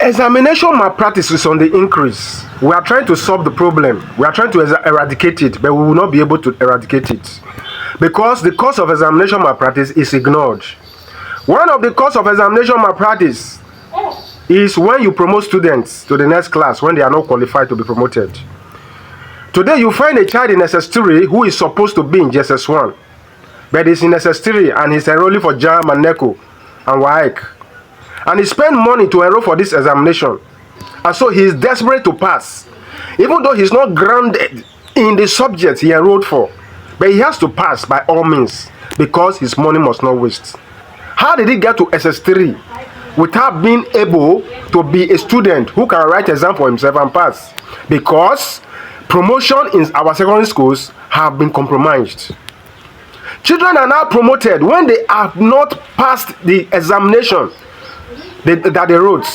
Examination malpractice is on the increase. We are trying to solve the problem. We are trying to eradicate it, but we will not be able to eradicate it because the cause of examination malpractice is ignored. One of the cause of examination malpractice is when you promote students to the next class when they are not qualified to be promoted. Today you find a child in SS3 who is supposed to be in JSS1, but is in SS3 and he's enrolling for JAM and NECO and WAEC. And he spent money to enroll for this examination. And so he is desperate to pass. Even though he's not grounded in the subject he enrolled for. But he has to pass by all means because his money must not waste. How did he get to SS3 without being able to be a student who can write exam for himself and pass? Because promotion in our secondary schools have been compromised. Children are now promoted when they have not passed the examination that they wrote.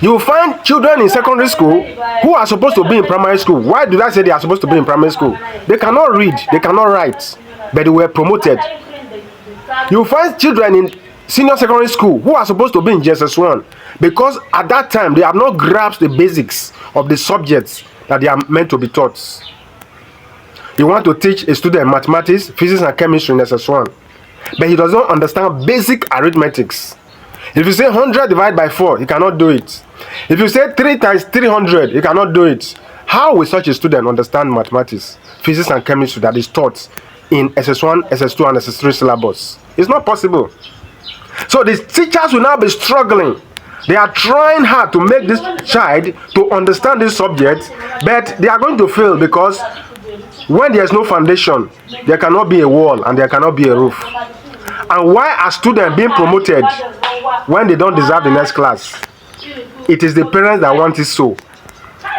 You will find children in secondary school who are supposed to be in primary school. Why did I say they are supposed to be in primary school? They cannot read, they cannot write, but they were promoted. You will find children in senior secondary school who are supposed to be in JSS1 because at that time they have not grasped the basics of the subjects that they are meant to be taught. You want to teach a student mathematics, physics and chemistry in SS1, but he does not understand basic arithmetics. If you say 100 divided by 4, he cannot do it. If you say 3 times 300, he cannot do it. How will such a student understand mathematics, physics and chemistry that is taught in SS1, SS2 and SS3 syllabus? It's not possible. So the teachers will now be struggling. They are trying hard to make this child to understand this subject, but they are going to fail because when there is no foundation, there cannot be a wall and there cannot be a roof. And why are students being promoted when they don't deserve the next class? It is the parents that want it so.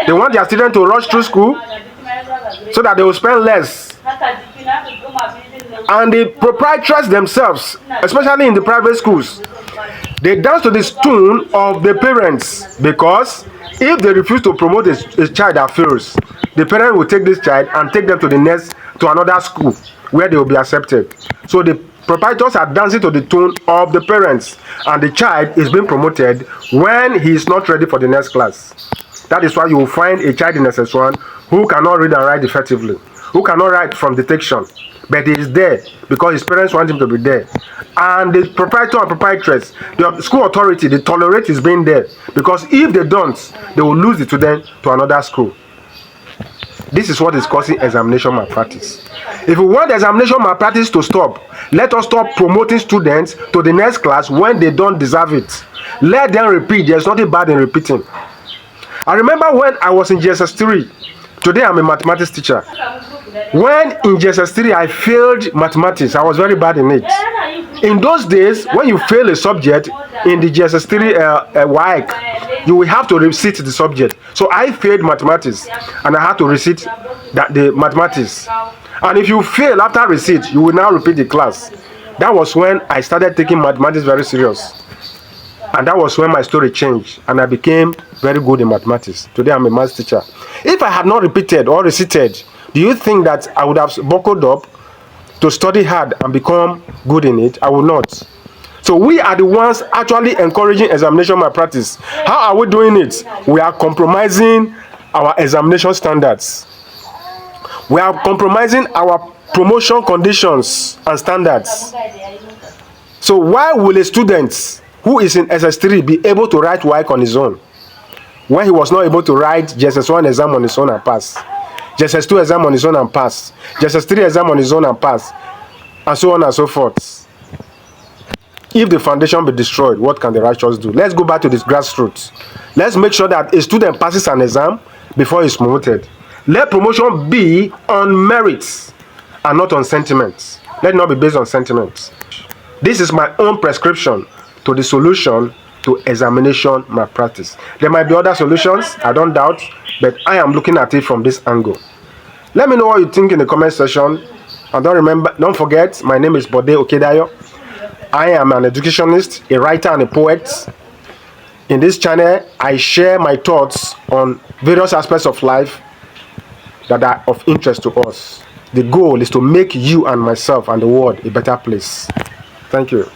They want their children to rush through school so that they will spend less. And the proprietors themselves, especially in the private schools, they dance to the tune of the parents, because if they refuse to promote a child that fails, the parent will take this child and take them to another school where they will be accepted. So the proprietors are dancing to the tune of the parents, and the child is being promoted when he is not ready for the next class. That is why you will find a child in SS1 who cannot read and write effectively, who cannot write from dictation, but he is there because his parents want him to be there. And the proprietor and proprietress, the school authority, they tolerate his being there, because if they don't, they will lose the student to another school. This is what is causing examination malpractice. If we want examination malpractice to stop, let us stop promoting students to the next class when they don't deserve it. Let them repeat. There's nothing bad in repeating. I remember when I was in JSS3. Today I'm a mathematics teacher. When in JSS3 I failed mathematics, I was very bad in it. In those days, when you fail a subject in the JSS3 WAEC, you will have to resit the subject. So I failed mathematics and I had to resit the mathematics. And if you fail after receipt, you will now repeat the class. That was when I started taking mathematics very serious. And that was when my story changed and I became very good in mathematics. Today I'm a maths teacher. If I had not repeated or recited, do you think that I would have buckled up to study hard and become good in it? I would not. So we are the ones actually encouraging examination malpractice. How are we doing it? We are compromising our examination standards. We are compromising our promotion conditions and standards. So why will a student who is in SS3 be able to write WAEC on his own when he was not able to write JSS1 exam on his own and pass, JSS2 exam on his own and pass, JSS3 exam on his own and pass, and so on and so forth? If the foundation be destroyed, what can the righteous do? Let's go back to this grassroots. Let's make sure that a student passes an exam before he's promoted. Let promotion be on merits and not on sentiments. Let it not be based on sentiments. This is my own prescription to the solution to examination malpractice. There might be other solutions, I don't doubt, but I am looking at it from this angle. Let me know what you think in the comment section. And don't forget, my name is Bode Okedayo. I am an educationist, a writer and a poet. In this channel, I share my thoughts on various aspects of life that are of interest to us. The goal is to make you and myself and the world a better place. Thank you.